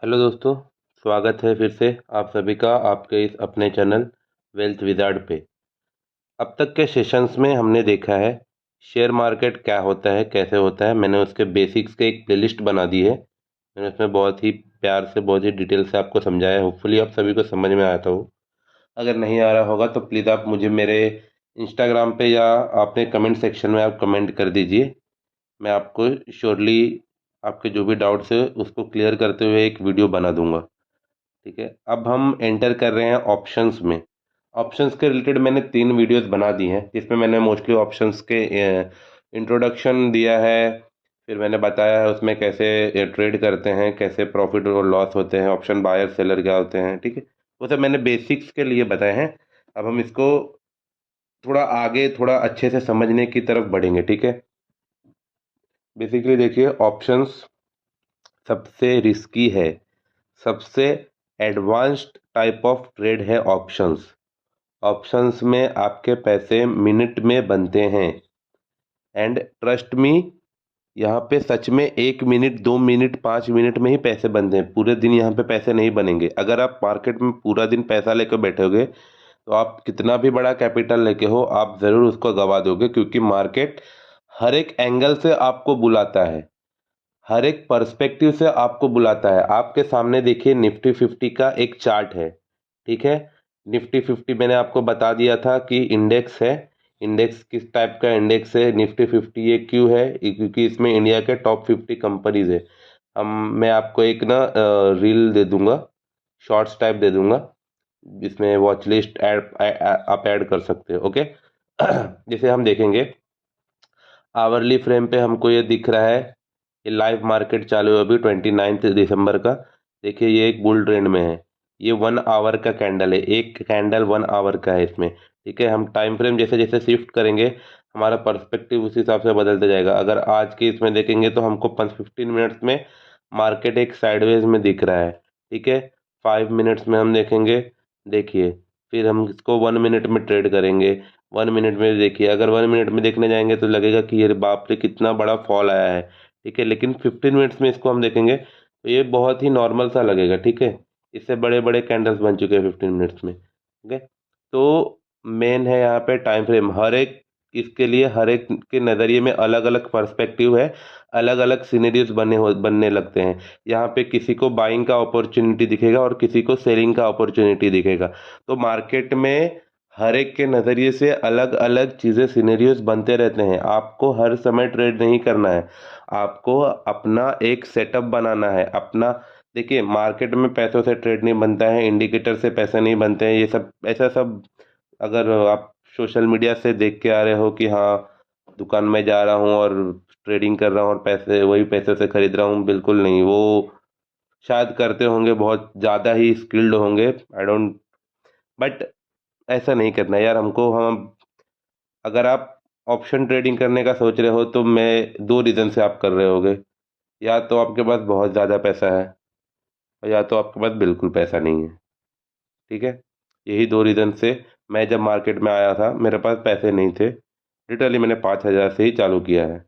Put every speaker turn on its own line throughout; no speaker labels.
Hello दोस्तों, स्वागत है फिर से आप सभी का आपके इस अपने चैनल वेल्थ विजार्ड पे। अब तक के सेशंस में हमने देखा है शेयर मार्केट क्या होता है, कैसे होता है। मैंने उसके बेसिक्स के एक प्लेलिस्ट बना दी है। मैंने उसमें बहुत ही प्यार से, बहुत ही डिटेल से आपको समझाया है। होपफुली आप सभी को समझ में आता हो। अगर नहीं आ रहा होगा तो प्लीज़ आप मुझे मेरे इंस्टाग्राम पे या अपने कमेंट सेक्शन में आप कमेंट कर दीजिए। मैं आपको श्योरली आपके जो भी डाउट्स है उसको क्लियर करते हुए एक वीडियो बना दूंगा। ठीक है, अब हम एंटर कर रहे हैं ऑप्शंस में। ऑप्शंस के रिलेटेड मैंने 3 वीडियोस बना दी हैं, जिसमें मैंने मोस्टली ऑप्शंस के इंट्रोडक्शन दिया है। फिर मैंने बताया है उसमें कैसे ट्रेड करते हैं, कैसे प्रॉफिट और लॉस होते हैं, ऑप्शन बायर सेलर क्या होते हैं। ठीक है, वो सब मैंने बेसिक्स के लिए बताए हैं। अब हम इसको थोड़ा आगे, थोड़ा अच्छे से समझने की तरफ बढ़ेंगे। ठीक है, बेसिकली देखिए, ऑप्शंस सबसे रिस्की है, सबसे एडवांस्ड टाइप ऑफ ट्रेड है ऑप्शंस। ऑप्शंस में आपके पैसे मिनट में बनते हैं। एंड ट्रस्ट मी, यहाँ पे सच में 1 मिनट, 2 मिनट, 5 मिनट में ही पैसे बनते हैं। पूरे दिन यहाँ पे पैसे नहीं बनेंगे। अगर आप मार्केट में पूरा दिन पैसा लेकर बैठोगे तो आप कितना भी बड़ा कैपिटल लेके हो, आप ज़रूर उसको गवा दोगे, क्योंकि मार्केट हर एक एंगल से आपको बुलाता है, हर एक पर्सपेक्टिव से आपको बुलाता है। आपके सामने देखिए, निफ्टी 50 का एक चार्ट है। ठीक है, निफ्टी 50 मैंने आपको बता दिया था कि इंडेक्स है। इंडेक्स किस टाइप का इंडेक्स है? निफ्टी 50 ये क्यों है? क्योंकि इसमें इंडिया के टॉप 50 कंपनीज है। हम मैं आपको एक ना रील दे दूंगा, शॉर्ट्स टाइप दे दूंगा, जिसमें वॉच लिस्ट आप ऐड कर सकते हो। ओके, जैसे हम देखेंगे आवरली फ्रेम पे हमको ये दिख रहा है। ये लाइव मार्केट चालू है अभी 29 दिसंबर का। देखिए, ये एक बुल ट्रेंड में है। ये 1 आवर का कैंडल है, एक कैंडल 1 आवर का है इसमें। ठीक है, हम टाइम फ्रेम जैसे जैसे शिफ्ट करेंगे, हमारा पर्सपेक्टिव उस हिसाब से बदलता जाएगा। अगर आज के इसमें देखेंगे तो हमको 15 मिनट्स में मार्केट एक साइडवेज में दिख रहा है। ठीक है, 5 मिनट्स में हम देखेंगे, देखिए, फिर हम इसको 1 मिनट में ट्रेड करेंगे। 1 मिनट में देखिए, अगर 1 मिनट में देखने जाएंगे तो लगेगा कि ये बाप रे कितना बड़ा फॉल आया है। ठीक है, लेकिन 15 मिनट्स में इसको हम देखेंगे तो ये बहुत ही नॉर्मल सा लगेगा। ठीक है, इससे बड़े बड़े कैंडल्स बन चुके हैं 15 मिनट्स में। ठीक है, तो मेन है यहाँ पे टाइम फ्रेम। हर एक इसके लिए हर एक के नज़रिए में अलग अलग पर्सपेक्टिव है, अलग अलग सिनेरियोज बनने लगते हैं। यहाँ पे किसी को बाइंग का अपॉर्चुनिटी दिखेगा और किसी को सेलिंग का अपॉर्चुनिटी दिखेगा। तो मार्केट में हर एक के नज़रिए से अलग अलग चीज़ें, सिनेरियोज बनते रहते हैं। आपको हर समय ट्रेड नहीं करना है, आपको अपना एक सेटअप बनाना है अपना। देखिए, मार्केट में पैसों से ट्रेड नहीं बनता है, इंडिकेटर से पैसे नहीं बनते हैं, ये सब ऐसा सब। अगर आप सोशल मीडिया से देख के आ रहे हो कि हाँ, दुकान में जा रहा हूँ और ट्रेडिंग कर रहा हूँ और पैसे वही पैसे से खरीद रहा हूँ, बिल्कुल नहीं। वो शायद करते होंगे, बहुत ज़्यादा ही स्किल्ड होंगे, आई डोंट, बट ऐसा नहीं करना यार हमको। हम अगर आप ऑप्शन ट्रेडिंग करने का सोच रहे हो तो मैं 2 रीज़न से आप कर रहे होगे। या तो आपके पास बहुत ज़्यादा पैसा है, और या तो आपके पास बिल्कुल पैसा नहीं है। ठीक है, यही 2 रीज़न से मैं जब मार्केट में आया था मेरे पास पैसे नहीं थे। लिटरली मैंने 5,000 से ही चालू किया है,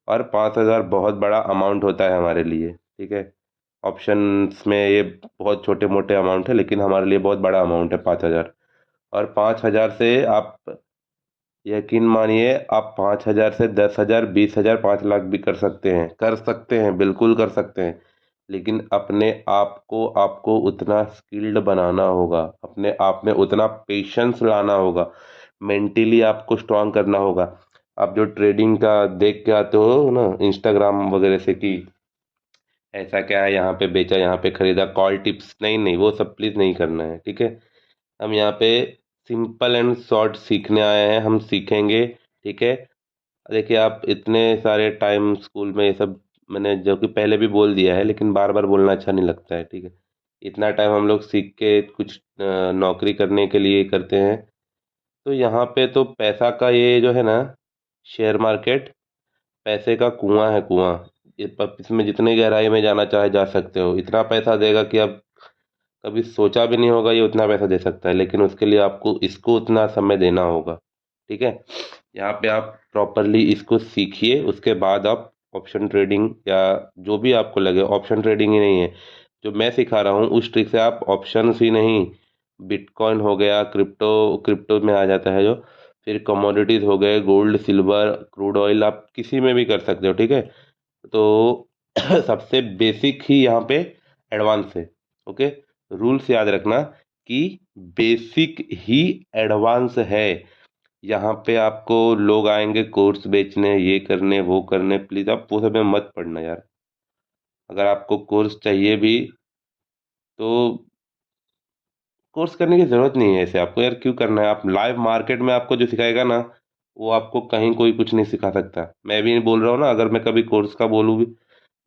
और 5,000 बहुत बड़ा अमाउंट होता है हमारे लिए। ठीक है, ऑप्शंस में ये बहुत छोटे मोटे अमाउंट है, लेकिन हमारे लिए बहुत बड़ा अमाउंट है 5,000। और 5,000 से आप यकीन मानिए, आप 5,000 से 10,000, 20,000, 5 लाख भी कर सकते हैं, बिल्कुल कर सकते हैं। लेकिन अपने आप को आपको उतना स्किल्ड बनाना होगा, अपने आप में उतना पेशेंस लाना होगा, मेंटली आपको स्ट्रांग करना होगा। आप जो ट्रेडिंग का देख के आते हो ना इंस्टाग्राम वगैरह से कि ऐसा क्या है, यहाँ पे बेचा, यहाँ पे खरीदा, कॉल टिप्स, नहीं नहीं, वो सब प्लीज़ नहीं करना है। ठीक है, हम यहाँ पे सिंपल एंड शॉर्ट सीखने आए हैं, हम सीखेंगे। ठीक है, देखिए, आप इतने सारे टाइम स्कूल में ये सब मैंने जो कि पहले भी बोल दिया है, लेकिन बार बार बोलना अच्छा नहीं लगता है। ठीक है, इतना टाइम हम लोग सीख के कुछ नौकरी करने के लिए करते हैं। तो यहाँ पे तो पैसा का ये जो है ना, शेयर मार्केट पैसे का कुआं है, कुआं। इसमें जितनी गहराई में जाना चाहे जा सकते हो। इतना पैसा देगा कि आप कभी सोचा भी नहीं होगा ये उतना पैसा दे सकता है, लेकिन उसके लिए आपको इसको उतना समय देना होगा। ठीक है, यहाँ पे आप प्रॉपरली इसको सीखिए, उसके बाद आप ऑप्शन ट्रेडिंग या जो भी आपको लगे, ऑप्शन ट्रेडिंग ही नहीं है, जो मैं सिखा रहा हूँ उस ट्रिक से आप ऑप्शंस ही नहीं, बिटकॉइन हो गया, क्रिप्टो में आ जाता है जो, फिर कमोडिटीज़ हो गए, गोल्ड सिल्वर क्रूड ऑयल, आप किसी में भी कर सकते हो, ठीक है। तो सबसे बेसिक ही यहाँ पे एडवांस है। ओके, रूल्स याद रखना कि बेसिक ही एडवांस है। यहाँ पे आपको लोग आएंगे कोर्स बेचने, ये करने वो करने, प्लीज़ आप वो सब में मत पड़ना यार। अगर आपको कोर्स चाहिए भी तो कोर्स करने की ज़रूरत नहीं है ऐसे आपको, यार क्यों करना है। आप लाइव मार्केट में आपको जो सिखाएगा ना, वो आपको कहीं कोई कुछ नहीं सिखा सकता। मैं भी नहीं बोल रहा हूँ ना, अगर मैं कभी कोर्स का बोलूँ भी,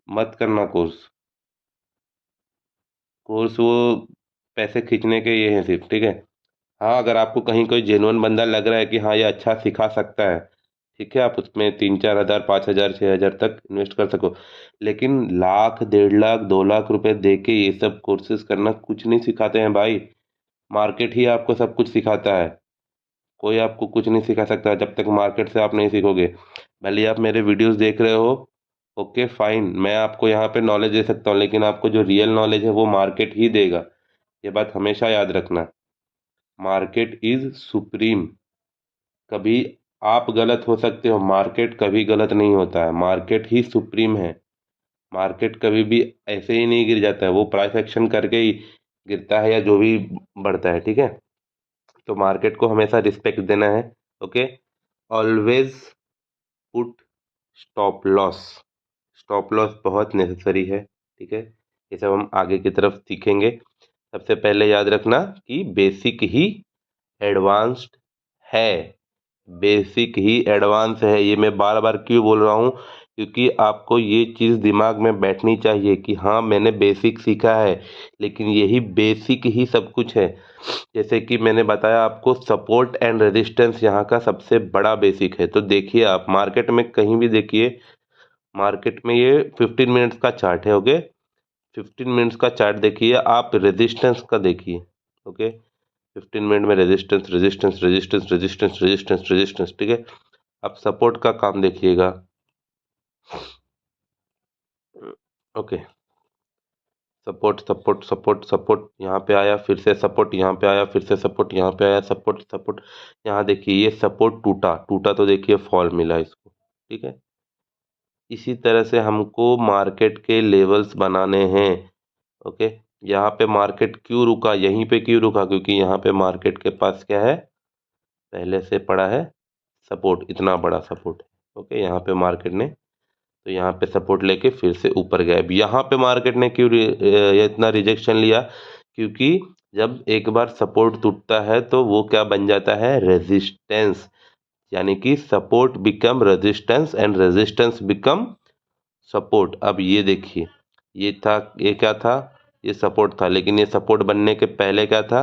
मत करना कोर्स। कोर्स वो पैसे खींचने के ये हैं सिर्फ, ठीक है। हाँ, अगर आपको कहीं कोई जेन्युइन बंदा लग रहा है कि हाँ ये अच्छा सिखा सकता है, ठीक है, आप उसमें 3-4 हज़ार, 5 हज़ार, 6 हज़ार तक इन्वेस्ट कर सको। लेकिन लाख, 1.5 लाख, 2 लाख रुपए दे के ये सब कोर्सेज करना कुछ नहीं सिखाते हैं भाई। मार्केट ही आपको सब कुछ सिखाता है। कोई आपको कुछ नहीं सिखा सकता जब तक मार्केट से आप नहीं सीखोगे। भले ही आप मेरे वीडियोस देख रहे हो, ओके फाइन, मैं आपको यहाँ पे नॉलेज दे सकता हूँ, लेकिन आपको जो रियल नॉलेज है वो मार्केट ही देगा। ये बात हमेशा याद रखना। Market is supreme. कभी आप गलत हो सकते हो, मार्केट कभी गलत नहीं होता है, मार्केट ही सुप्रीम है। मार्केट कभी भी ऐसे ही नहीं गिर जाता है, वो प्राइस एक्शन करके ही गिरता है या जो भी बढ़ता है, ठीक है। तो मार्केट को हमेशा रिस्पेक्ट देना है। Okay, always put stop loss. Stop loss बहुत नेसेसरी है, ठीक है। ये सब हम आगे की तरफ सीखेंगे। सबसे पहले याद रखना कि बेसिक ही एडवांस्ड है। बेसिक ही एडवांस है, ये मैं बार बार क्यों बोल रहा हूँ, क्योंकि आपको ये चीज़ दिमाग में बैठनी चाहिए कि हाँ मैंने बेसिक सीखा है, लेकिन यही बेसिक ही सब कुछ है। जैसे कि मैंने बताया आपको, सपोर्ट एंड रेजिस्टेंस यहाँ का सबसे बड़ा बेसिक है। तो देखिए, आप मार्केट में कहीं भी देखिए, मार्केट में ये 15 मिनट्स का चार्ट है। ओके, 15 मिनट्स का चार्ट देखिए, आप रेजिस्टेंस का देखिए। ओके, 15 मिनट में resistance, resistance, resistance, resistance, resistance, resistance, ठीक है। अब सपोर्ट का काम देखिएगा। Okay, support, support, support, support, यहाँ पे आया, फिर से सपोर्ट, यहाँ पे आया, फिर से सपोर्ट, यहाँ पे आया, सपोर्ट, सपोर्ट। यहाँ देखिए ये सपोर्ट टूटा, टूटा तो देखिए फॉल मिला इसको, ठीक है। इसी तरह से हमको मार्केट के लेवल्स बनाने हैं। ओके, यहाँ पे मार्केट क्यों रुका, यहीं पे क्यों रुका, क्योंकि यहाँ पे मार्केट के पास क्या है, पहले से पड़ा है सपोर्ट, इतना बड़ा सपोर्ट। ओके, यहाँ पे मार्केट ने, तो यहाँ पे सपोर्ट लेके फिर से ऊपर गया। अब यहाँ पे मार्केट ने क्यों ये इतना रिजेक्शन लिया, क्योंकि जब एक बार सपोर्ट टूटता है तो वो क्या बन जाता है, रेजिस्टेंस। यानी कि support become resistance and resistance become support. अब ये देखिए, ये था, ये क्या था, ये सपोर्ट था, लेकिन ये सपोर्ट बनने के पहले क्या था,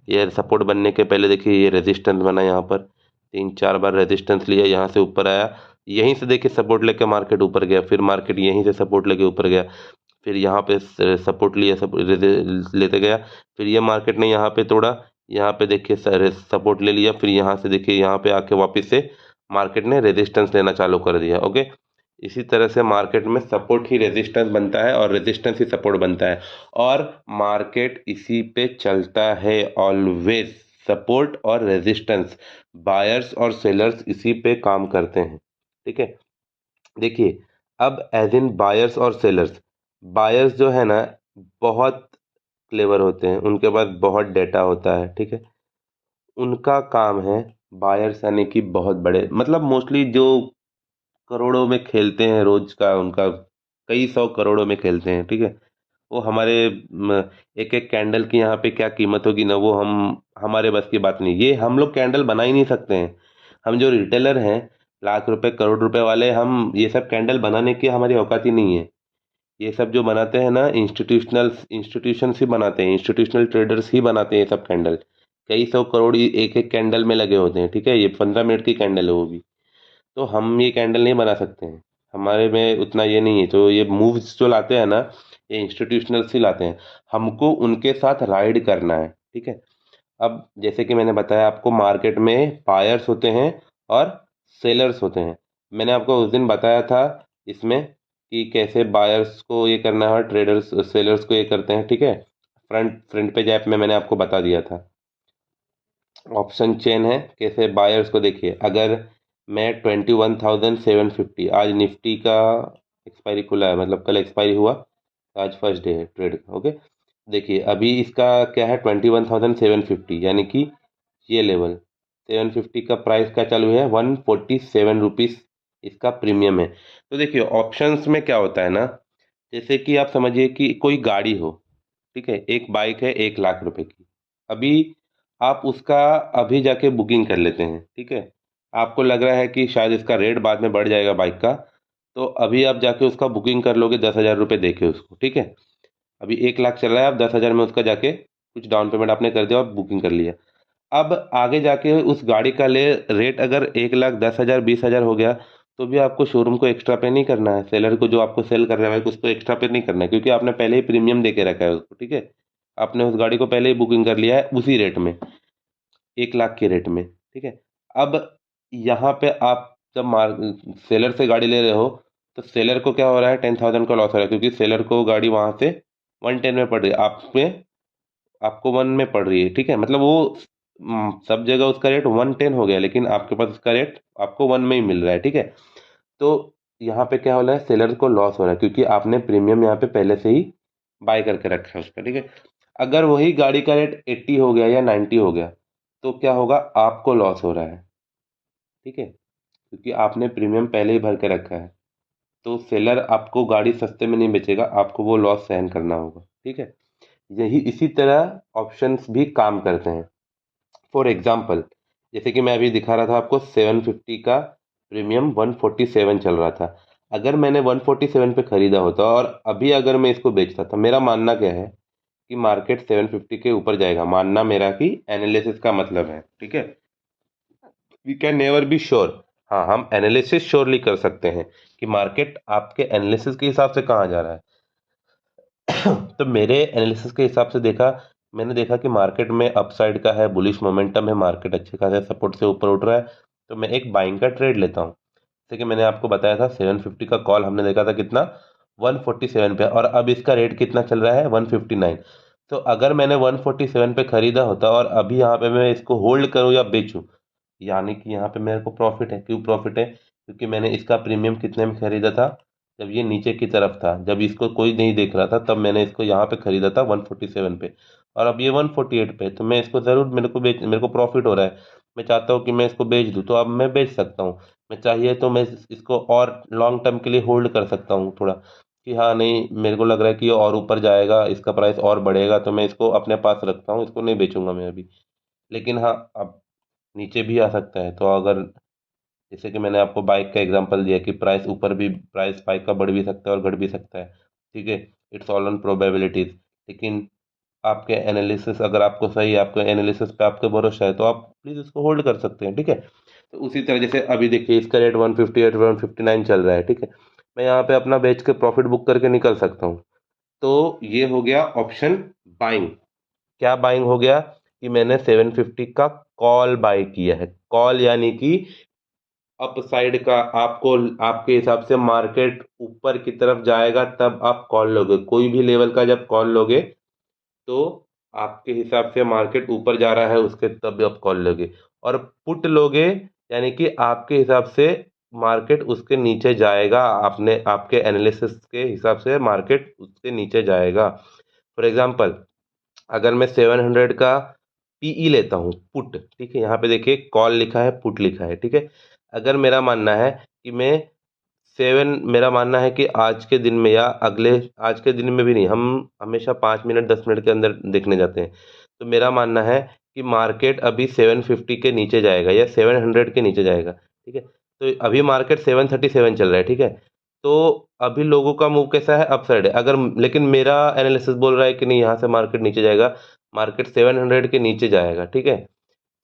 ये सपोर्ट बनने के पहले देखिए ये रेजिस्टेंस बना, यहाँ पर 3-4 बार रेजिस्टेंस लिया, यहाँ से ऊपर आया, यहीं से देखिए सपोर्ट लेके मार्केट ऊपर गया, फिर मार्केट यहीं से सपोर्ट लेके ऊपर गया, फिर यहाँ पे सपोर्ट लिया, लेते गया, फिर ये मार्केट ने यहाँ पे तोड़ा, यहाँ पे देखिए सपोर्ट ले लिया, फिर यहाँ से देखिए यहाँ पे आके वापस से मार्केट ने रेजिस्टेंस लेना चालू कर दिया। ओके, इसी तरह से मार्केट में सपोर्ट ही रेजिस्टेंस बनता है और रेजिस्टेंस ही सपोर्ट बनता है, और मार्केट इसी पे चलता है ऑलवेज। सपोर्ट और रेजिस्टेंस, बायर्स और सेलर्स इसी पे काम करते हैं, ठीक है। देखिए, अब एज इन बायर्स और सेलर्स, बायर्स जो है ना बहुत क्लेवर होते हैं, उनके पास बहुत डेटा होता है, ठीक है। उनका काम है, बायर्स यानी कि बहुत बड़े, मतलब मोस्टली जो करोड़ों में खेलते हैं रोज का, उनका कई सौ करोड़ों में खेलते हैं, ठीक है। वो हमारे एक एक कैंडल की यहाँ पे क्या कीमत होगी ना, वो हम, हमारे बस की बात नहीं, ये हम लोग कैंडल बना ही नहीं सकते हैं। हम जो रिटेलर हैं, लाख रुपए करोड़ रुपए वाले, हम ये सब कैंडल बनाने की हमारी औकात ही नहीं है। ये सब जो बनाते हैं ना, इंस्टीट्यूशन ही बनाते हैं, इंस्टीट्यूशनल ट्रेडर्स ही बनाते हैं ये सब कैंडल। कई सौ करोड़ एक एक कैंडल में लगे होते हैं, ठीक है। ये 15 मिनट की कैंडल है वो भी। तो हम ये कैंडल नहीं बना सकते हैं, हमारे में उतना ये नहीं है। तो ये मूव्स जो लाते हैं ना, ये इंस्टीट्यूशनल्स ही लाते हैं, हमको उनके साथ राइड करना है, ठीक है। अब जैसे कि मैंने बताया आपको, मार्केट में बायर्स होते हैं और सेलर्स होते हैं। मैंने आपको उस दिन बताया था इसमें कि कैसे बायर्स को ये करना है और ट्रेडर्स सेलर्स को ये करते हैं, ठीक है। फ्रंट पेज ऐप में मैंने आपको बता दिया था। ऑप्शन चेन है, कैसे बायर्स को देखिए, अगर मैं 21,750, आज निफ्टी का एक्सपायरी खुला है, मतलब कल एक्सपायरी हुआ, आज फर्स्ट डे है ट्रेड का, ओके। देखिए अभी इसका क्या है, 21,750, यानी कि ये लेवल 750 का प्राइस का चालू है, 147 रुपीज़ इसका प्रीमियम है। तो देखिए ऑप्शंस में क्या होता है ना, जैसे कि आप समझिए कि कोई गाड़ी हो, ठीक है, एक बाइक है 1 लाख रुपए की। अभी आप उसका अभी जाके बुकिंग कर लेते हैं, ठीक है। आपको लग रहा है कि शायद इसका रेट बाद में बढ़ जाएगा बाइक का, तो अभी आप जाके उसका बुकिंग कर लोगे 10,000 रुपये दे के उसको, ठीक है। अभी 1 लाख चल रहा है, आप 10,000 में उसका जाके कुछ डाउन पेमेंट आपने कर दिया और बुकिंग कर लिया। अब आगे जाके उस गाड़ी का ले रेट अगर 1,10,000 20,000 हो गया, तो भी आपको शोरूम को एक्स्ट्रा पे नहीं करना है, सेलर को जो आपको सेल कर रहा है उसको एक्स्ट्रा पे नहीं करना है, क्योंकि आपने पहले ही प्रीमियम दे के रखा है उसको, ठीक है। आपने उस गाड़ी को पहले ही बुकिंग कर लिया है उसी रेट में, 1 लाख के रेट में, ठीक है। अब यहाँ पे आप जब सेलर से गाड़ी ले रहे हो, तो सेलर को क्या हो रहा है, 10,000 का लॉस हो रहा है, क्योंकि सेलर को गाड़ी वहाँ से 110 में पड़ रही है, आप में आपको 1 में पड़ रही है, ठीक है। मतलब वो सब जगह उसका रेट 110 हो गया, लेकिन आपके पास उसका रेट आपको 1 में ही मिल रहा है, ठीक है। तो यहाँ पे क्या हो रहा है, सेलर को लॉस हो रहा है, क्योंकि आपने प्रीमियम यहाँ पे पहले से ही बाय करके रखा है उसका, ठीक है। अगर वही गाड़ी का रेट 80 हो गया या 90 हो गया, तो क्या होगा, आपको लॉस हो रहा है, ठीक है, क्योंकि आपने प्रीमियम पहले ही भर के रखा है। तो सेलर आपको गाड़ी सस्ते में नहीं बेचेगा, आपको वो लॉस सहन करना होगा, ठीक है। यही इसी तरह ऑप्शंस भी काम करते हैं। फॉर एग्जाम्पल, जैसे कि मैं अभी दिखा रहा था आपको, 750 का प्रीमियम 147 चल रहा था। अगर मैंने 147 पे खरीदा होता और अभी अगर मैं इसको बेचता था, मेरा मानना क्या है कि मार्केट 750 के ऊपर जाएगा, मानना मेरा कि एनालिसिस का मतलब है, ठीक है। We can never be sure. हाँ, हम एनालिसिस श्योरली कर सकते हैं कि मार्केट आपके एनालिसिस के हिसाब से कहाँ जा रहा है। तो मेरे एनालिसिस के हिसाब से मैंने देखा कि मार्केट में अपसाइड का है, बुलिश मोमेंटम है, मार्केट अच्छे खासे सपोर्ट से ऊपर उठ रहा है, तो मैं एक बाइंग का ट्रेड लेता हूँ। जैसे कि मैंने आपको बताया था, 750 का कॉल हमने देखा था कितना, 147 पे, और अब इसका रेट कितना चल रहा है, 159। तो अगर मैंने 147 पे खरीदा होता और अभी यहाँ पे मैं इसको होल्ड करूँ या बेचूँ, यानी कि यहाँ पे मेरे को प्रॉफिट है। क्यों प्रॉफिट है, क्योंकि मैंने इसका प्रीमियम कितने में खरीदा था, जब ये नीचे की तरफ था, जब इसको कोई नहीं देख रहा था, तब मैंने इसको यहाँ पे खरीदा था 147 पे, और अब ये 148 पे, तो मैं इसको ज़रूर, मेरे को प्रॉफिट हो रहा है। मैं चाहता हूँ कि मैं इसको बेच दूँ, तो अब मैं बेच सकता हूँ। मैं चाहिए तो मैं इसको और लॉन्ग टर्म के लिए होल्ड कर सकता हूँ थोड़ा, कि हाँ नहीं, मेरे को लग रहा है कि ये और ऊपर जाएगा, इसका प्राइस और बढ़ेगा, तो मैं इसको अपने पास रखता हूँ, इसको नहीं बेचूंगा मैं अभी। लेकिन हाँ, अब नीचे भी आ सकता है, तो अगर, जैसे कि मैंने आपको बाइक का एग्जांपल दिया कि प्राइस बाइक का बढ़ भी सकता है और घट भी सकता है, ठीक है। It's all on probabilities. लेकिन आपके एनालिसिस, अगर आपको सही, आपके एनालिसिस पे आपका भरोसा है, तो आप प्लीज़ इसको होल्ड कर सकते हैं, ठीक है। तो उसी तरह जैसे अभी देखिए इसका रेट 158 159 चल रहा है, ठीक है। मैं यहाँ पे अपना बेच के प्रॉफिट बुक करके निकल सकता हूँ। तो ये हो गया ऑप्शन बाइंग। क्या बाइंग हो गया, कि मैंने 750 का कॉल बाय किया है। कॉल यानी कि अपसाइड का, आपको आपके हिसाब से मार्केट ऊपर की तरफ जाएगा तब आप कॉल लोगे, कोई भी लेवल का जब कॉल लोगे, तो आपके हिसाब से मार्केट ऊपर जा रहा है उसके, तब आप कॉल लोगे। और पुट लोगे, यानी कि आपके हिसाब से मार्केट उसके नीचे जाएगा, आपने आपके एनालिसिस के हिसाब से मार्केट उसके नीचे जाएगा। फॉर एग्जांपल, अगर मैं 700 का पीई लेता हूँ पुट, ठीक है, यहाँ पे देखिए कॉल लिखा है, पुट लिखा है, ठीक है। अगर मेरा मानना है कि मैं मेरा मानना है कि आज के दिन में या अगले, आज के दिन में भी नहीं, हम हमेशा 5 मिनट 10 मिनट के अंदर देखने जाते हैं। तो मेरा मानना है कि मार्केट अभी 750 के नीचे जाएगा या 700 के नीचे जाएगा, ठीक है। तो अभी मार्केट 737 चल रहा है, ठीक है। तो अभी लोगों का मूव कैसा है, अपसाइड है। अगर, लेकिन मेरा एनालिसिस बोल रहा है कि नहीं, यहाँ से मार्केट नीचे जाएगा, मार्केट 700 के नीचे जाएगा, ठीक है।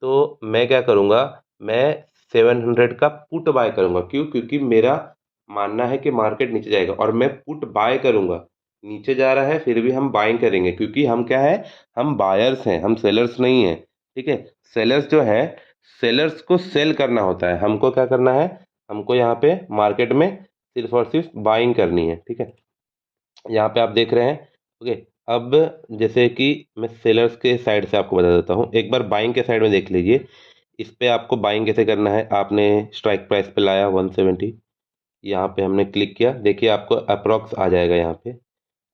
तो मैं क्या करूँगा, मैं 700 का पुट बाय करूँगा। क्यों, क्योंकि मेरा मानना है कि मार्केट नीचे जाएगा, और मैं पुट बाय करूँगा। नीचे जा रहा है फिर भी हम बाइंग करेंगे, क्योंकि हम क्या है, हम बायर्स हैं, हम सेलर्स नहीं हैं, ठीक है। सेलर्स जो है, सेलर्स को सेल करना होता है, हमको क्या करना है, हमको यहाँ पे मार्केट में सिर्फ और सिर्फ बाइंग करनी है, ठीक है। यहाँ पे आप देख रहे हैं। ओके, अब जैसे कि मैं सेलर्स के साइड से आपको बता देता हूँ, एक बार बाइंग के साइड में देख लीजिए। इस पे आपको बाइंग कैसे करना है, आपने स्ट्राइक प्राइस पे लाया 170, यहाँ पे हमने क्लिक किया, देखिए आपको अप्रॉक्स आ जाएगा। यहाँ पे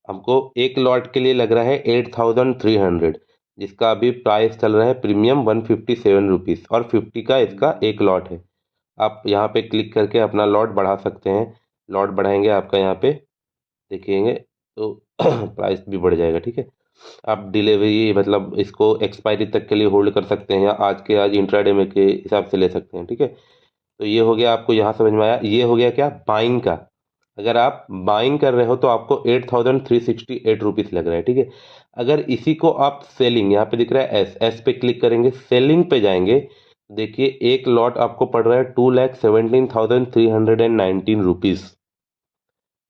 हमको एक लॉट के लिए लग रहा है 8300, जिसका अभी प्राइस चल रहा है प्रीमियम 157 रुपीज़, और 50 का इसका एक लॉट है। आप यहाँ पे क्लिक करके अपना लॉट बढ़ा सकते हैं। लॉट बढ़ाएंगे आपका यहाँ पे देखिएंगे तो प्राइस भी बढ़ जाएगा, ठीक है। आप डिलीवरी मतलब इसको एक्सपायरी तक के लिए होल्ड कर सकते हैं, या आज के आज इंट्राडे में के हिसाब से ले सकते हैं, ठीक है। तो ये हो गया, आपको यहाँ समझ में आया। ये हो गया क्या, बाइंग का। अगर आप बाइंग कर रहे हो तो आपको 8368 रुपीज़ लग रहा है, ठीक है। अगर इसी को आप सेलिंग, यहाँ पे दिख रहा है एस एस पे क्लिक करेंगे, सेलिंग पे जाएंगे, देखिए एक लॉट आपको पड़ रहा है 2,17,319 रुपीज़।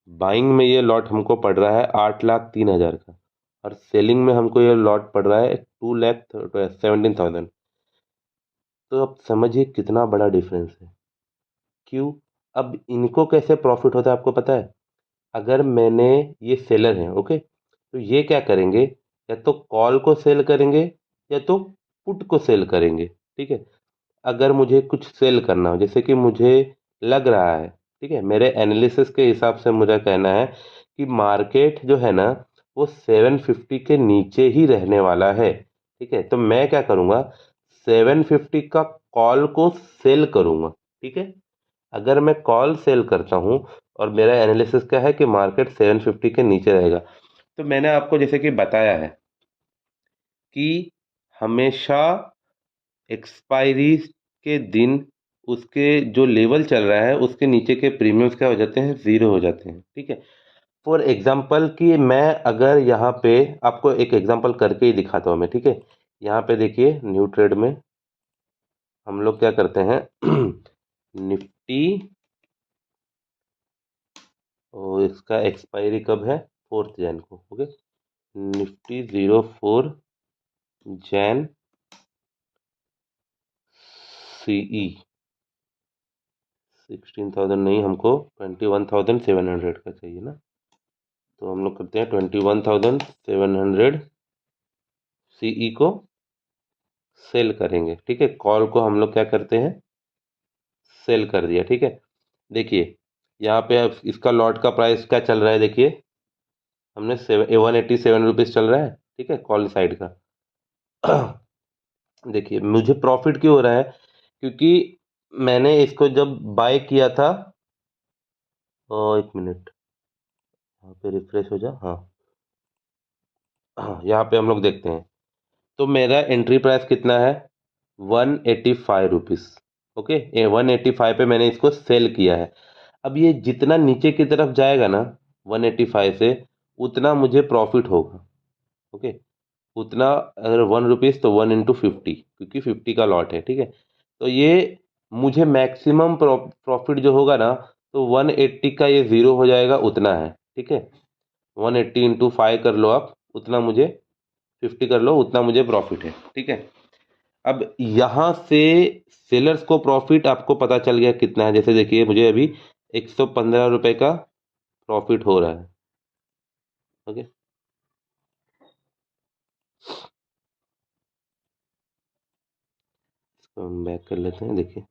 बाइंग में ये लॉट हमको पड़ रहा है 8,03,000 का, और सेलिंग में हमको ये लॉट पड़ रहा है 2,17,000। तो आप समझिए कितना बड़ा डिफरेंस है। क्यों? अब इनको कैसे प्रॉफिट होता है आपको पता है? अगर मैंने, ये सेलर हैं, ओके, तो ये क्या करेंगे, या तो कॉल को सेल करेंगे या तो पुट को सेल करेंगे, ठीक है। अगर मुझे कुछ सेल करना हो, जैसे कि मुझे लग रहा है, ठीक है, मेरे एनालिसिस के हिसाब से मुझे कहना है कि मार्केट जो है ना वो 750 के नीचे ही रहने वाला है, ठीक है। तो मैं क्या करूँगा, 750 का कॉल को सेल करूँगा, ठीक है। अगर मैं कॉल सेल करता हूँ और मेरा एनालिसिस क्या है कि मार्केट 750 के नीचे रहेगा, तो मैंने आपको जैसे कि बताया है कि हमेशा एक्सपायरी के दिन उसके जो लेवल चल रहा है उसके नीचे के प्रीमियम्स क्या हो जाते हैं, ज़ीरो हो जाते हैं, ठीक है। फॉर एग्जांपल कि मैं अगर यहाँ पे आपको एक एग्जांपल करके ही दिखाता हूँ मैं, ठीक है। यहाँ पे देखिए न्यू ट्रेड में हम लोग क्या करते हैं निफ्टी, और इसका एक्सपायरी कब है, 4 जैन को, ओके। निफ्टी 04 जैन सीई 16,000 नहीं, हमको 21,700 का चाहिए ना। तो हम लोग करते हैं 21,700 सीई को सेल करेंगे, ठीक है। कॉल को हम लोग क्या करते हैं, सेल कर दिया, ठीक है। देखिए यहाँ पे अब इसका लॉट का प्राइस क्या चल रहा है, देखिए हमने 187 रुपीज़ चल रहा है, ठीक है, कॉल साइड का। देखिए मुझे प्रॉफिट क्यों हो रहा है, क्योंकि मैंने इसको जब बाय किया था, एक मिनट यहाँ पे रिफ्रेश हो जा, हाँ हाँ, यहाँ पे हम लोग देखते हैं तो मेरा एंट्री प्राइस कितना है, 185 रुपीज़, ओके। 185 पे मैंने इसको सेल किया है। अब ये जितना नीचे की तरफ जाएगा ना 185 से, उतना मुझे प्रॉफिट होगा, ओके। उतना, अगर 1 रुपीज़ तो 1 × 50, क्योंकि 50 का लॉट है, ठीक है। तो ये मुझे मैक्सिमम प्रॉफिट जो होगा ना, तो 180 का ये ज़ीरो हो जाएगा, उतना है, ठीक है। 180 × 5 कर लो आप, उतना मुझे 50 कर लो, उतना मुझे प्रॉफिट है, ठीक है। अब यहाँ से सेलर्स को प्रॉफिट आपको पता चल गया कितना है। जैसे देखिए मुझे अभी 115 रुपये का प्रॉफिट हो रहा है, ओके। इसको हम बैक कर लेते हैं, देखिए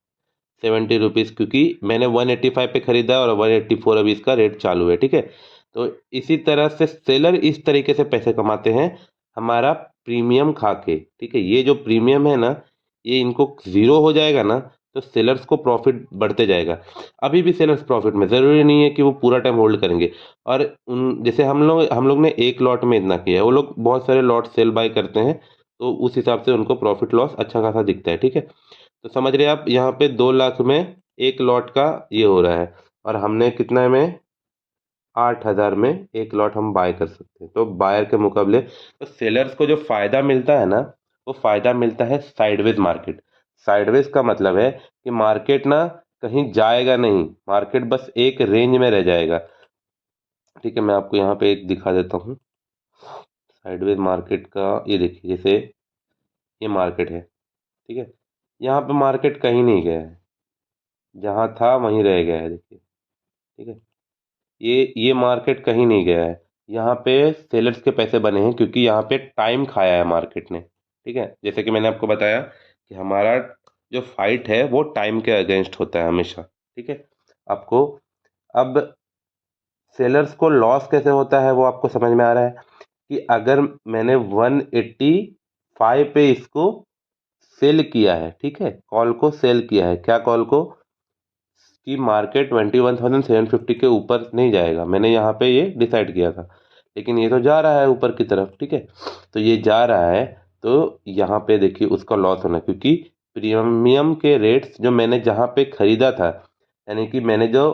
70 रुपीज़, क्योंकि मैंने 185 पे खरीदा और 184 अभी इसका रेट चालू है, ठीक है। तो इसी तरह से सेलर इस तरीके से पैसे कमाते हैं, हमारा प्रीमियम खा के, ठीक है। ये जो प्रीमियम है ना, ये इनको ज़ीरो हो जाएगा ना, तो सेलर्स को प्रॉफिट बढ़ते जाएगा। अभी भी सेलर्स प्रॉफिट में, ज़रूरी नहीं है कि वो पूरा टाइम होल्ड करेंगे। और उन जैसे हम लोग ने एक लॉट में इतना किया है, वो लोग बहुत सारे लॉट सेल बाय करते हैं, तो उस हिसाब से उनको प्रॉफिट लॉस अच्छा खासा दिखता है, ठीक है। तो समझ रहे हैं आप, यहाँ पे 2 लाख में एक लॉट का ये हो रहा है, और हमने कितना में 8,000 में एक लॉट हम बाय कर सकते हैं। तो बायर के मुकाबले तो सेलर्स को जो फ़ायदा मिलता है ना, वो फ़ायदा मिलता है साइडवेज मार्केट। साइडवेज का मतलब है कि मार्केट ना कहीं जाएगा नहीं, मार्केट बस एक रेंज में रह जाएगा, ठीक है। मैं आपको यहाँ पे एक दिखा देता हूँ साइडवेज मार्केट का। ये देखिए, जैसे ये मार्केट है, ठीक है, यहाँ पे मार्केट कहीं नहीं गया है, जहाँ था वहीं रह गया है, देखिए, ठीक है। ये मार्केट कहीं नहीं गया है। यहाँ पे सेलर्स के पैसे बने हैं क्योंकि यहाँ पे टाइम खाया है मार्केट ने। ठीक है, जैसे कि मैंने आपको बताया कि हमारा जो फाइट है वो टाइम के अगेंस्ट होता है हमेशा। ठीक है, आपको अब सेलर्स को लॉस कैसे होता है वो आपको समझ में आ रहा है कि अगर मैंने 185 पे इसको सेल किया है, ठीक है, कॉल को सेल किया है, क्या कॉल को, कि मार्केट 21,750 के ऊपर नहीं जाएगा, मैंने यहाँ पे ये डिसाइड किया था, लेकिन ये तो जा रहा है ऊपर की तरफ। ठीक है, तो ये जा रहा है, तो यहाँ पे देखिए उसका लॉस होना, क्योंकि प्रीमियम के रेट्स जो मैंने जहाँ पे खरीदा था, यानी कि मैंने जो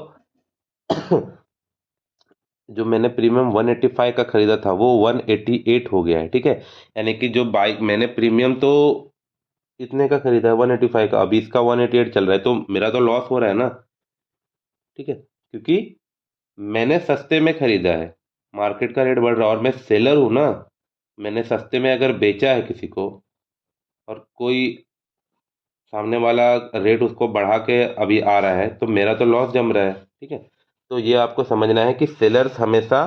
जो मैंने प्रीमियम 185 का खरीदा था वो 188 हो गया है। ठीक है, यानी कि जो बाइक मैंने प्रीमियम तो कितने का खरीदा है, 185 का, अभी इसका 188 चल रहा है, तो मेरा तो लॉस हो रहा है ना। ठीक है, क्योंकि मैंने सस्ते में खरीदा है, मार्केट का रेट बढ़ रहा है और मैं सेलर हूँ ना, मैंने सस्ते में अगर बेचा है किसी को और कोई सामने वाला रेट उसको बढ़ा के अभी आ रहा है, तो मेरा तो लॉस जम रहा है। ठीक है, तो ये आपको समझना है कि सेलर्स हमेशा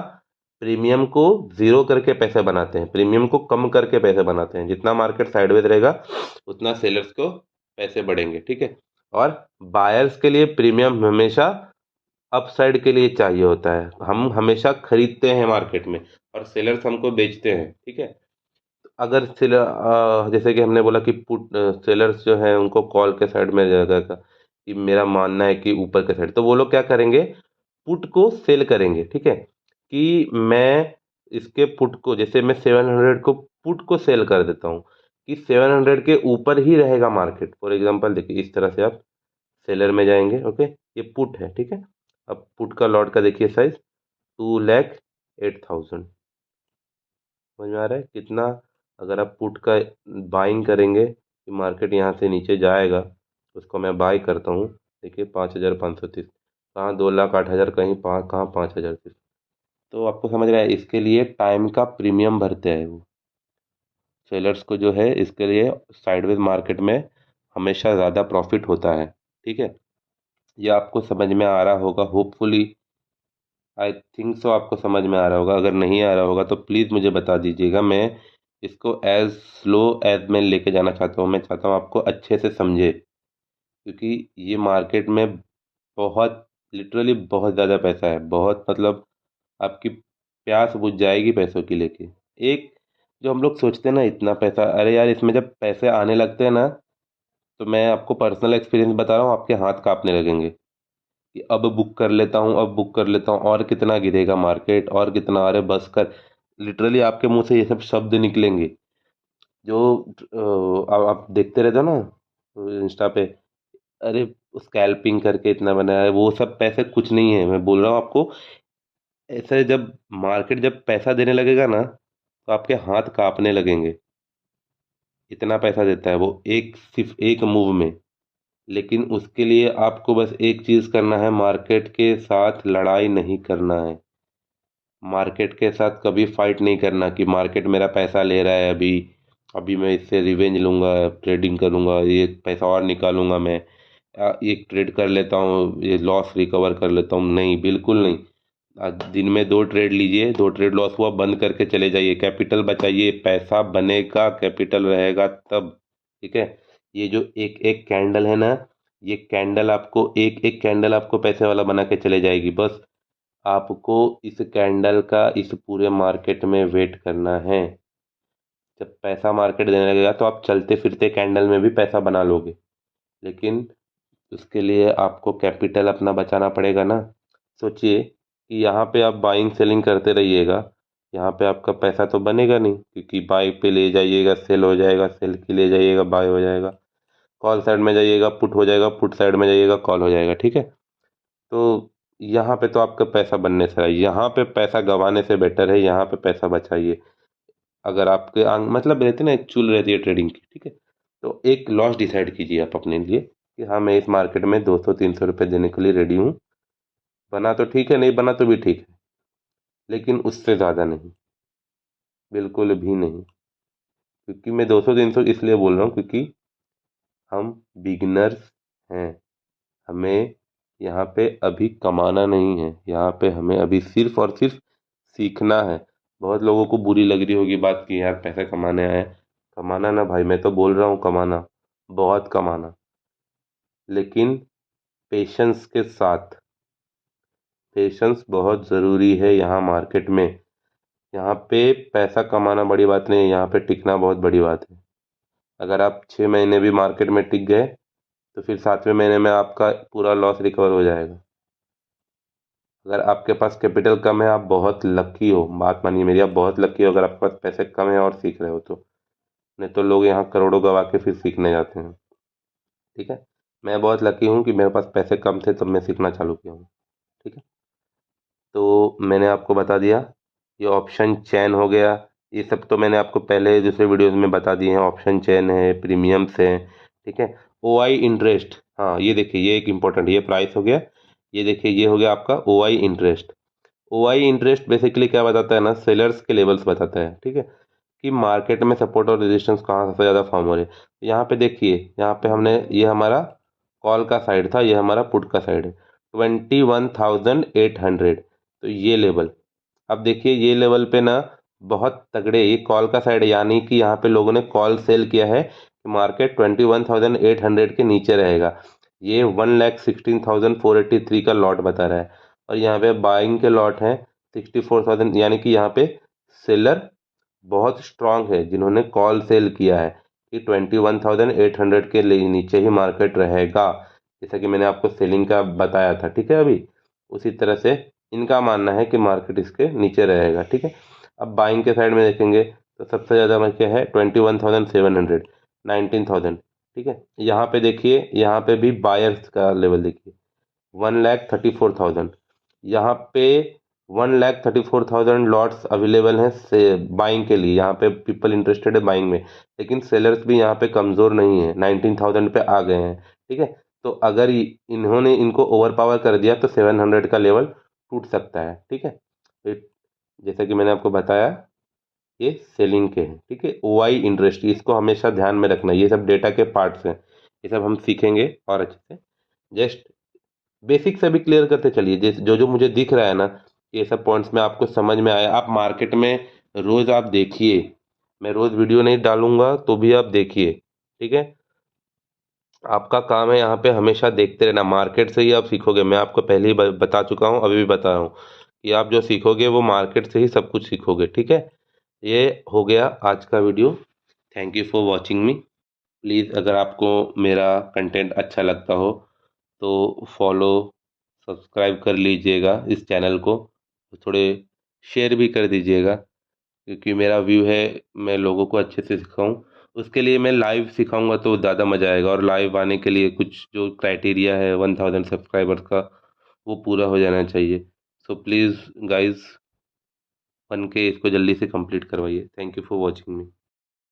प्रीमियम को जीरो करके पैसे बनाते हैं, प्रीमियम को कम करके पैसे बनाते हैं, जितना मार्केट साइडवेज रहेगा उतना सेलर्स को पैसे बढ़ेंगे। ठीक है, और बायर्स के लिए प्रीमियम हमेशा अपसाइड के लिए चाहिए होता है, हम हमेशा खरीदते हैं मार्केट में और सेलर्स हमको बेचते हैं। ठीक है, अगर सेलर जैसे कि हमने बोला कि पुट सेलर्स जो है उनको कॉल के साइड में जाएगा कि मेरा मानना है कि ऊपर के साइड, तो वो लोग क्या करेंगे, पुट को सेल करेंगे। ठीक है, कि मैं इसके पुट को, जैसे मैं 700 को पुट को सेल कर देता हूँ कि 700 के ऊपर ही रहेगा मार्केट। फॉर एग्जांपल देखिए, इस तरह से आप सेलर में जाएंगे, ओके, ये पुट है। ठीक है, अब पुट का लॉट का देखिए साइज 2,08,000, समझ में आ रहा है कितना। अगर आप पुट का बाइंग करेंगे कि मार्केट यहाँ से नीचे जाएगा, उसको मैं बाई करता हूँ, देखिए 5,530, कहाँ 2,08,000, कहीं पाँच, कहाँ 5,030, तो आपको समझ रहा है इसके लिए टाइम का प्रीमियम भरते हैं वो सेलर्स को, जो है इसके लिए साइडवेज मार्केट में हमेशा ज़्यादा प्रॉफिट होता है। ठीक है, ये आपको समझ में आ रहा होगा होपफुली, आई थिंक सो आपको समझ में आ रहा होगा। अगर नहीं आ रहा होगा तो प्लीज़ मुझे बता दीजिएगा, मैं इसको एज स्लो एज मैं लेके जाना चाहता हूँ, मैं चाहता हूँ आपको अच्छे से समझे, क्योंकि ये मार्केट में बहुत, लिटरली बहुत ज़्यादा पैसा है, बहुत, मतलब आपकी प्यास बुझ जाएगी पैसों की लेके। एक जो हम लोग सोचते हैं ना इतना पैसा, अरे यार इसमें जब पैसे आने लगते हैं ना, तो मैं आपको पर्सनल एक्सपीरियंस बता रहा हूँ, आपके हाथ कांपने लगेंगे कि अब बुक कर लेता हूँ, अब बुक कर लेता हूँ, और कितना गिरेगा मार्केट, और कितना, अरे बस कर, लिटरली आपके मुंह से ये सब शब्द निकलेंगे जो अब आप देखते रहते हो ना इंस्टा पे, अरे स्कैल्पिंग करके इतना बनाया है, वो सब पैसे कुछ नहीं है, मैं बोल रहा हूँ आपको। ऐसे जब मार्केट जब पैसा देने लगेगा ना, तो आपके हाथ कांपने लगेंगे, इतना पैसा देता है वो, एक सिर्फ एक मूव में। लेकिन उसके लिए आपको बस एक चीज़ करना है, मार्केट के साथ लड़ाई नहीं करना है, मार्केट के साथ कभी फाइट नहीं करना कि मार्केट मेरा पैसा ले रहा है, अभी अभी मैं इससे रिवेंज लूँगा, ट्रेडिंग करूँगा, ये पैसा और निकालूंगा मैं, एक ट्रेड कर लेता हूँ, ये लॉस रिकवर कर लेता हूँ, नहीं, बिल्कुल नहीं। आज दिन में 2 ट्रेड लीजिए, 2 ट्रेड लॉस हुआ बंद करके चले जाइए, कैपिटल बचाइए, पैसा बनेगा, कैपिटल रहेगा तब। ठीक है, ये जो एक एक कैंडल है ना, ये कैंडल आपको, एक एक कैंडल आपको पैसे वाला बना के चले जाएगी, बस आपको इस कैंडल का इस पूरे मार्केट में वेट करना है। जब पैसा मार्केट देने लगेगा तो आप चलते फिरते कैंडल में भी पैसा बना लोगे, लेकिन उसके लिए आपको कैपिटल अपना बचाना पड़ेगा ना। सोचिए कि यहाँ पे आप बाइंग सेलिंग करते रहिएगा, यहाँ पे आपका पैसा तो बनेगा नहीं, क्योंकि बाई पे ले जाइएगा सेल हो जाएगा, सेल की ले जाइएगा बाय हो जाएगा, कॉल साइड में जाइएगा पुट हो जाएगा, पुट साइड में जाइएगा कॉल हो जाएगा। ठीक है, तो यहाँ पे तो आपका पैसा बनने से है, यहाँ पे पैसा गंवाने से बेटर है यहाँ पे पैसा बचाइए। अगर आपके आंग मतलब रहती है ना, एक चूल रहती है ट्रेडिंग की, ठीक है, तो एक लॉस डिसाइड कीजिए आप अपने लिए कि हाँ मैं इस मार्केट में 200-300 रुपये देने के लिए रेडी हूँ, बना तो ठीक है, नहीं बना तो भी ठीक है, लेकिन उससे ज़्यादा नहीं, बिल्कुल भी नहीं। क्योंकि मैं 200-300 इसलिए बोल रहा हूँ क्योंकि हम बिगिनर्स हैं, हमें यहाँ पे अभी कमाना नहीं है, यहाँ पे हमें अभी सिर्फ और सिर्फ सीखना है। बहुत लोगों को बुरी लग रही होगी बात कि यार पैसे कमाने आए हैं। कमाना ना भाई, मैं तो बोल रहा हूँ कमाना, बहुत कमाना, लेकिन पेशेंस के साथ। पेशेंस बहुत ज़रूरी है यहाँ मार्केट में। यहाँ पे पैसा कमाना बड़ी बात नहीं है, यहाँ पे टिकना बहुत बड़ी बात है। अगर आप 6 महीने भी मार्केट में टिक गए तो फिर 7वें महीने में आपका पूरा लॉस रिकवर हो जाएगा। अगर आपके पास कैपिटल कम है, आप बहुत लकी हो, बात मानिए मेरी, आप बहुत लकी हो अगर आपके पास पैसे कम है और सीख रहे हो तो। नहीं तो लोग यहाँ करोड़ों गवा के फिर सीखने जाते हैं। ठीक है, मैं बहुत लकी हूँ कि मेरे पास पैसे कम थे तब मैं सीखना चालू किया हूँ। ठीक है, तो मैंने आपको बता दिया, ये ऑप्शन चेन हो गया। ये सब तो मैंने आपको पहले दूसरे वीडियोस में बता दिए हैं, ऑप्शन चेन है, प्रीमियम्स है। ठीक है, ओ आई इंटरेस्ट, हाँ ये देखिए, ये एक इम्पोर्टेंट, ये प्राइस हो गया। ये देखिए, ये हो गया आपका ओ आई इंटरेस्ट। ओ आई इंटरेस्ट बेसिकली क्या बताता है ना, सेलर्स के लेवल्स बताता है। ठीक है, कि मार्केट में सपोर्ट और रेजिस्टेंस कहाँ सबसे ज़्यादा फॉर्म हो रहे हैं। यहाँ पे देखिए, यहाँ पे हमने, ये हमारा कॉल का साइड था, ये हमारा पुट का साइड है, 21,800। तो ये लेवल, अब देखिए ये लेवल पे ना बहुत तगड़े, ये कॉल का साइड है, यानी कि यहाँ पे लोगों ने कॉल सेल किया है कि मार्केट 21,800 के नीचे रहेगा। ये 1,16,483 का लॉट बता रहा है, और यहाँ पे बाइंग के लॉट हैं 64,000, यानी कि यहाँ पे सेलर बहुत स्ट्रांग है जिन्होंने कॉल सेल किया है कि 21,800 के नीचे ही मार्केट रहेगा, जैसा कि मैंने आपको सेलिंग का बताया था। ठीक है, अभी उसी तरह से इनका मानना है कि मार्केट इसके नीचे रहेगा। ठीक है, अब बाइंग के साइड में देखेंगे तो सबसे ज़्यादा में क्या है, 21,700, 19,000। ठीक है, यहाँ पे देखिए, यहाँ पे भी बायर्स का लेवल देखिए, 1,34,000। यहाँ पे 1,34,000 लॉट्स अवेलेबल हैं से बाइंग के लिए, यहाँ पे पीपल इंटरेस्टेड है बाइंग में। लेकिन सेलर्स भी यहाँ पे कमज़ोर नहीं है, 19,000 पे आ गए हैं। ठीक है, तो अगर इन्होंने इनको ओवर पावर कर दिया तो 700 का लेवल टूट सकता है। ठीक है, जैसा कि मैंने आपको बताया, ये सेलिंग के हैं। ठीक है, ओ आई इंटरेस्ट, इसको हमेशा ध्यान में रखना, ये सब डेटा के पार्ट्स हैं, ये सब हम सीखेंगे और अच्छे से। जस्ट बेसिक से भी क्लियर करते चलिए, जैसे जो जो मुझे दिख रहा है ना, ये सब पॉइंट्स में आपको समझ में आया। आप मार्केट में रोज़ आप देखिए, मैं रोज़ वीडियो नहीं डालूंगा तो भी आप देखिए। ठीक है, आपका काम है यहाँ पे हमेशा देखते रहना, मार्केट से ही आप सीखोगे। मैं आपको पहले ही बता चुका हूँ, अभी भी बता रहा हूँ कि आप जो सीखोगे वो मार्केट से ही सब कुछ सीखोगे। ठीक है, ये हो गया आज का video. Thank you for watching me. Please अगर आपको मेरा कंटेंट अच्छा लगता हो तो फॉलो, सब्सक्राइब कर लीजिएगा इस चैनल को, थोड़े शेयर भी कर दीजिएगा, क्योंकि मेरा व्यू है मैं लोगों को अच्छे से सिखाऊं। उसके लिए मैं लाइव सिखाऊंगा तो ज़्यादा मज़ा आएगा, और लाइव आने के लिए कुछ जो क्राइटेरिया है 1,000 सब्सक्राइबर्स का, वो पूरा हो जाना चाहिए। सो प्लीज़ गाइस, बन के इसको जल्दी से कंप्लीट करवाइए। Thank you for watching me.